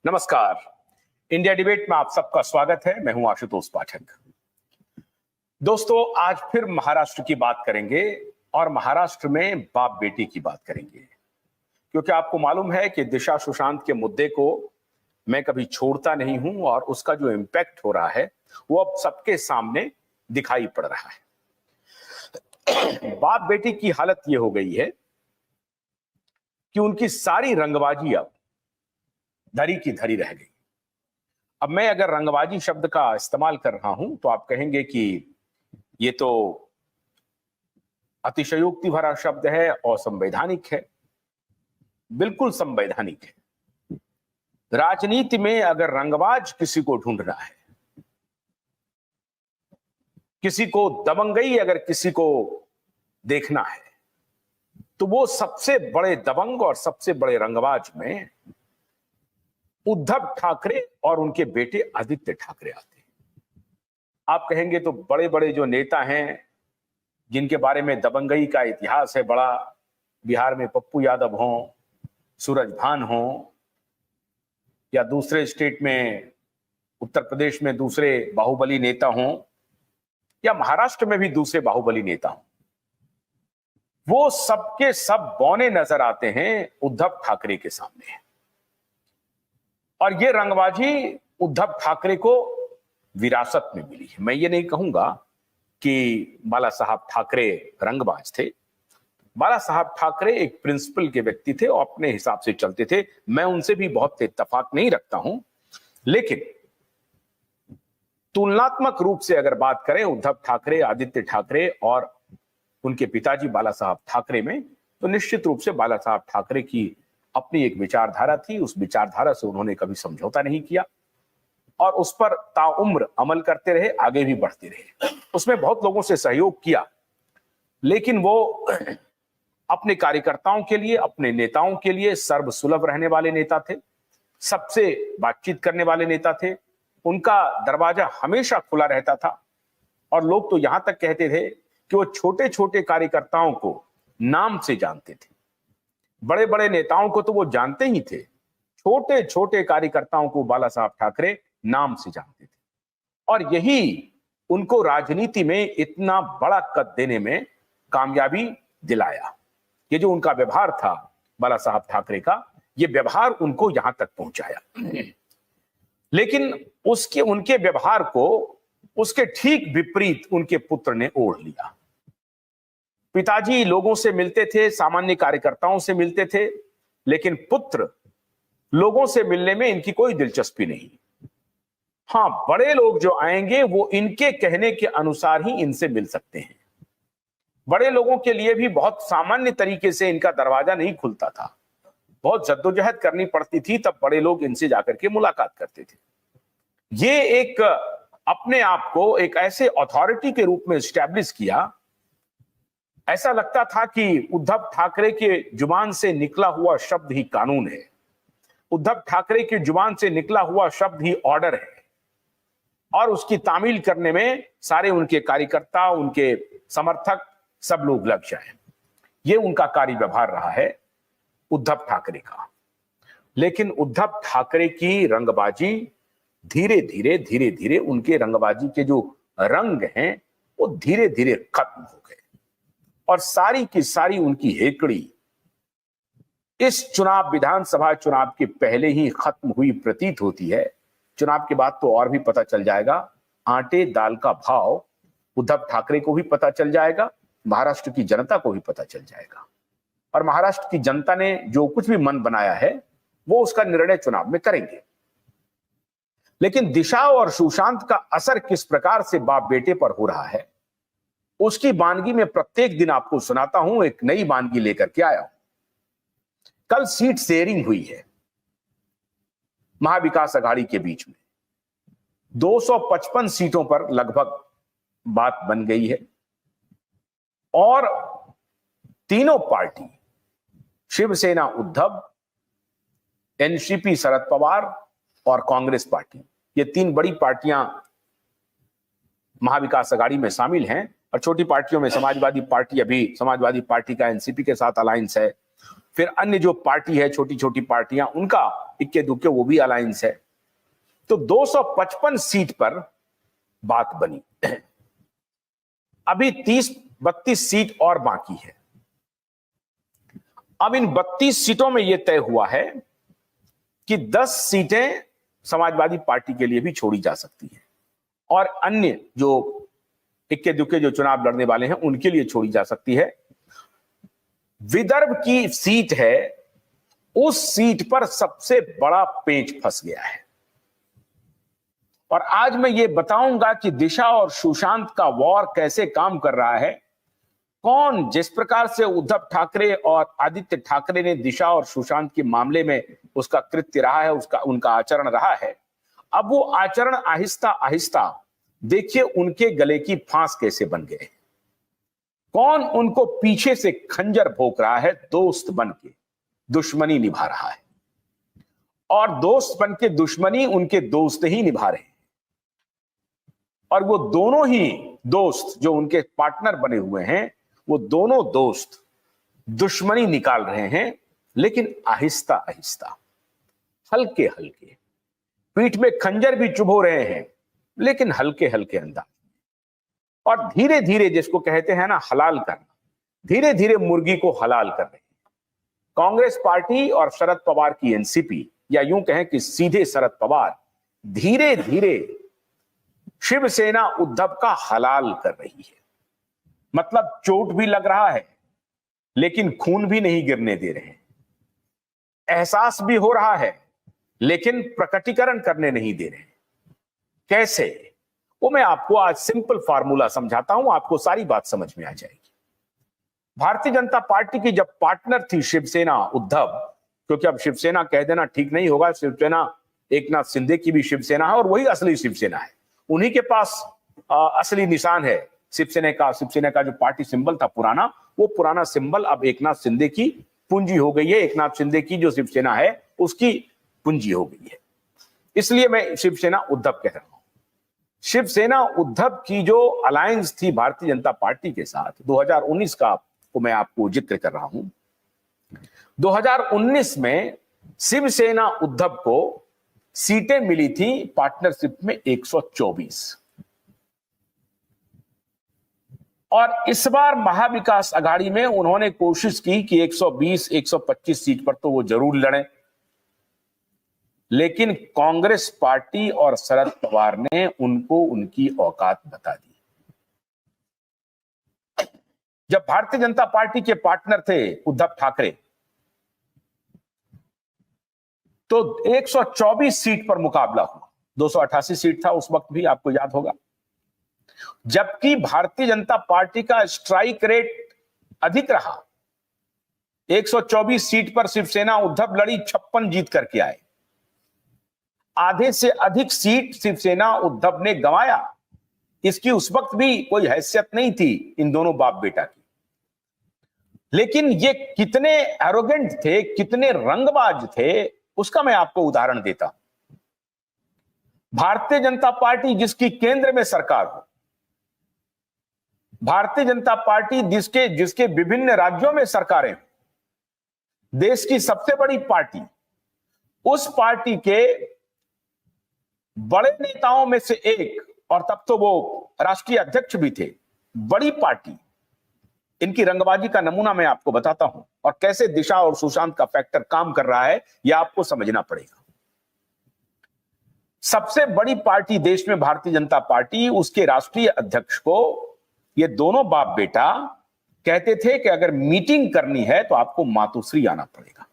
नमस्कार। India debate में आप सबका स्वागत है। मैं हूं आशुतोष पाठक। दोस्तों, आज फिर महाराष्ट्र की बात करेंगे और महाराष्ट्र में बाप बेटी की बात करेंगे, क्योंकि आपको मालूम है कि दिशा सुशांत के मुद्दे को मैं कभी छोड़ता नहीं हूं और उसका जो इंपैक्ट हो रहा है वो अब सबके सामने दिखाई पड़ रहा है। बाप बेटी की हालत ये हो गई है कि उनकी सारी रंगबाजी अब धरी की धरी रह गई। अब मैं अगर रंगबाजी शब्द का इस्तेमाल कर रहा हूं तो आप कहेंगे कि ये तो अतिशयोक्ति भरा शब्द है और संवैधानिक है। बिल्कुल संवैधानिक है। राजनीति में अगर रंगबाज किसी को ढूंढना है, किसी को दबंगई अगर किसी को देखना है, तो वो सबसे बड़े दबंग और सबसे बड़े रंगबाज में उद्धव ठाकरे और उनके बेटे आदित्य ठाकरे आते हैं। आप कहेंगे तो बड़े बड़े जो नेता हैं जिनके बारे में दबंगई का इतिहास है बड़ा, बिहार में पप्पू यादव हों, सूरज भान हों, या दूसरे स्टेट में उत्तर प्रदेश में दूसरे बाहुबली नेता हों, या महाराष्ट्र में भी दूसरे बाहुबली नेता हों, वो सबके सब बौने नजर आते हैं उद्धव ठाकरे के सामने। और ये रंगबाजी उद्धव ठाकरे को विरासत में मिली है। मैं ये नहीं कहूंगा कि बाला साहब ठाकरे रंगबाज थे। बाला साहब ठाकरे एक प्रिंसिपल के व्यक्ति थे और अपने हिसाब से चलते थे। मैं उनसे भी बहुत इत्तेफाक नहीं रखता हूं, लेकिन तुलनात्मक रूप से अगर बात करें उद्धव ठाकरे, आदित्य ठाकरे और उनके पिताजी बाला साहब ठाकरे में, तो निश्चित रूप से बाला साहब ठाकरे की अपनी एक विचारधारा थी। उस विचारधारा से उन्होंने कभी समझौता नहीं किया और उस पर ताउम्र अमल करते रहे, आगे भी बढ़ते रहे। उसमें बहुत लोगों से सहयोग किया, लेकिन वो अपने कार्यकर्ताओं के लिए, अपने नेताओं के लिए सर्वसुलभ रहने वाले नेता थे, सबसे बातचीत करने वाले नेता थे। उनका दरवाजा हमेशा खुला रहता था और लोग तो यहां तक कहते थे कि वो छोटे छोटे कार्यकर्ताओं को नाम से जानते थे। बड़े बड़े नेताओं को तो वो जानते ही थे, छोटे छोटे कार्यकर्ताओं को बाला साहब ठाकरे नाम से जानते थे। और यही उनको राजनीति में इतना बड़ा कद देने में कामयाबी दिलाया। ये जो उनका व्यवहार था बाला साहब ठाकरे का, ये व्यवहार उनको यहां तक पहुंचाया। लेकिन उनके व्यवहार को उसके ठीक विपरीत उनके पुत्र ने ओढ़ लिया। पिताजी लोगों से मिलते थे, सामान्य कार्यकर्ताओं से मिलते थे, लेकिन पुत्र लोगों से मिलने में इनकी कोई दिलचस्पी नहीं। हां, बड़े लोग जो आएंगे वो इनके कहने के अनुसार ही इनसे मिल सकते हैं। बड़े लोगों के लिए भी बहुत सामान्य तरीके से इनका दरवाजा नहीं खुलता था। बहुत जद्दोजहद करनी पड़ती थी, तब बड़े लोग इनसे जाकर के मुलाकात करते थे। ये एक अपने आप को एक ऐसे अथॉरिटी के रूप में एस्टैब्लिश किया। ऐसा लगता था कि उद्धव ठाकरे के जुबान से निकला हुआ शब्द ही कानून है, उद्धव ठाकरे की जुबान से निकला हुआ शब्द ही ऑर्डर है, और उसकी तामील करने में सारे उनके कार्यकर्ता, उनके समर्थक, सब लोग लग जाए। ये उनका कार्य व्यवहार रहा है उद्धव ठाकरे का। लेकिन उद्धव ठाकरे की रंगबाजी धीरे धीरे उनके रंगबाजी के जो रंग हैं वो धीरे धीरे खत्म हो गए और सारी की सारी उनकी हेकड़ी इस चुनाव, विधानसभा चुनाव के पहले ही खत्म हुई प्रतीत होती है। चुनाव के बाद तो और भी पता चल जाएगा। आटे दाल का भाव उद्धव ठाकरे को भी पता चल जाएगा, महाराष्ट्र की जनता को भी पता चल जाएगा, और महाराष्ट्र की जनता ने जो कुछ भी मन बनाया है वो उसका निर्णय चुनाव में करेंगे। लेकिन दिशा और सुशांत का असर किस प्रकार से बाप बेटे पर हो रहा है, उसकी वानगी में प्रत्येक दिन आपको सुनाता हूं। एक नई वानगी लेकर के आया हूं। कल सीट शेयरिंग हुई है महाविकास अघाड़ी के बीच में। 255 सीटों पर लगभग बात बन गई है और तीनों पार्टी, शिवसेना उद्धव, एनसीपी शरद पवार और कांग्रेस पार्टी, ये तीन बड़ी पार्टियां महाविकास अघाड़ी में शामिल हैं। और छोटी पार्टियों में समाजवादी पार्टी, अभी समाजवादी पार्टी का एनसीपी के साथ अलायंस है, फिर अन्य जो पार्टी है, छोटी छोटी पार्टियां, उनका इक्के दुक्के वो भी अलायंस है। तो 255 सीट पर बात बनी। अभी 30-32 सीट और बाकी है। अब इन 32 सीटों में यह तय हुआ है कि 10 सीटें समाजवादी पार्टी के लिए भी छोड़ी जा सकती हैं और अन्य जो इक्के दुक्के जो चुनाव लड़ने वाले हैं उनके लिए छोड़ी जा सकती है। विदर्भ की सीट है, उस सीट पर सबसे बड़ा पेंच फंस गया है और आज मैं ये बताऊंगा कि दिशा और सुशांत का वॉर कैसे काम कर रहा है। कौन, जिस प्रकार से उद्धव ठाकरे और आदित्य ठाकरे ने दिशा और सुशांत के मामले में उसका कृत्य रहा है, उनका आचरण रहा है, अब वो आचरण आहिस्ता आहिस्ता देखिए उनके गले की फांस कैसे बन गए। कौन उनको पीछे से खंजर भोंक रहा है, दोस्त बन के दुश्मनी निभा रहा है और दोस्त बन के दुश्मनी उनके दोस्त ही निभा रहे हैं और वो दोनों ही दोस्त जो उनके पार्टनर बने हुए हैं, वो दोनों दोस्त दुश्मनी निकाल रहे हैं, लेकिन आहिस्ता आहिस्ता, हल्के हल्के, पीठ में खंजर भी चुभो रहे हैं लेकिन हल्के हल्के अंदाज और धीरे धीरे, जिसको कहते हैं ना हलाल करना, धीरे धीरे मुर्गी को हलाल कर रहे हैं। कांग्रेस पार्टी और शरद पवार की एनसीपी, या यूं कहें कि सीधे शरद पवार धीरे धीरे शिवसेना उद्धव का हलाल कर रही है। मतलब चोट भी लग रहा है लेकिन खून भी नहीं गिरने दे रहे हैं, एहसास भी हो रहा है लेकिन प्रकटीकरण करने नहीं दे रहे हैं। कैसे, वो मैं आपको आज सिंपल फार्मूला समझाता हूं, आपको सारी बात समझ में आ जाएगी। भारतीय जनता पार्टी की जब पार्टनर थी शिवसेना उद्धव, क्योंकि अब शिवसेना कह देना ठीक नहीं होगा, शिवसेना एकनाथ शिंदे की भी शिवसेना है और वही असली शिवसेना है, उन्हीं के पास असली निशान है शिवसेना का जो पार्टी सिंबल था पुराना, वो पुराना सिंबल अब एकनाथ शिंदे की पूंजी हो गई है। एकनाथ शिंदे की जो शिवसेना है उसकी पूंजी हो गई है, इसलिए मैं शिवसेना उद्धव कह रहा हूं। शिवसेना उद्धव की जो अलायंस थी भारतीय जनता पार्टी के साथ 2019 का को मैं आपको जिक्र कर रहा हूं। 2019 में शिवसेना उद्धव को सीटें मिली थी पार्टनरशिप में 124 और इस बार महाविकास अघाड़ी में उन्होंने कोशिश की कि 120-125 सीट पर तो वो जरूर लड़ें, लेकिन कांग्रेस पार्टी और शरद पवार ने उनको उनकी औकात बता दी। जब भारतीय जनता पार्टी के पार्टनर थे उद्धव ठाकरे, तो 124 सीट पर मुकाबला हुआ, 288 सीट था उस वक्त भी, आपको याद होगा। जबकि भारतीय जनता पार्टी का स्ट्राइक रेट अधिक रहा, 124 सीट पर शिवसेना उद्धव लड़ी, 56 जीत करके आए। आधे से अधिक सीट शिवसेना उद्धव ने गंवाया। इसकी उस वक्त भी कोई हैसियत नहीं थी इन दोनों बाप बेटा की, लेकिन ये कितने एरोगेंट थे, कितने रंगबाज थे, उसका मैं आपको उदाहरण देता हूं। भारतीय जनता पार्टी जिसकी केंद्र में सरकार हो, भारतीय जनता पार्टी जिसके विभिन्न राज्यों में सरकारें, देश की सबसे बड़ी पार्टी, उस पार्टी के बड़े नेताओं में से एक, और तब तो वो राष्ट्रीय अध्यक्ष भी थे, बड़ी पार्टी, इनकी रंगबाजी का नमूना मैं आपको बताता हूं और कैसे दिशा और सुशांत का फैक्टर काम कर रहा है यह आपको समझना पड़ेगा। सबसे बड़ी पार्टी देश में भारतीय जनता पार्टी, उसके राष्ट्रीय अध्यक्ष को ये दोनों बाप बेटा कहते थे कि अगर मीटिंग करनी है तो आपको मातोश्री आना पड़ेगा।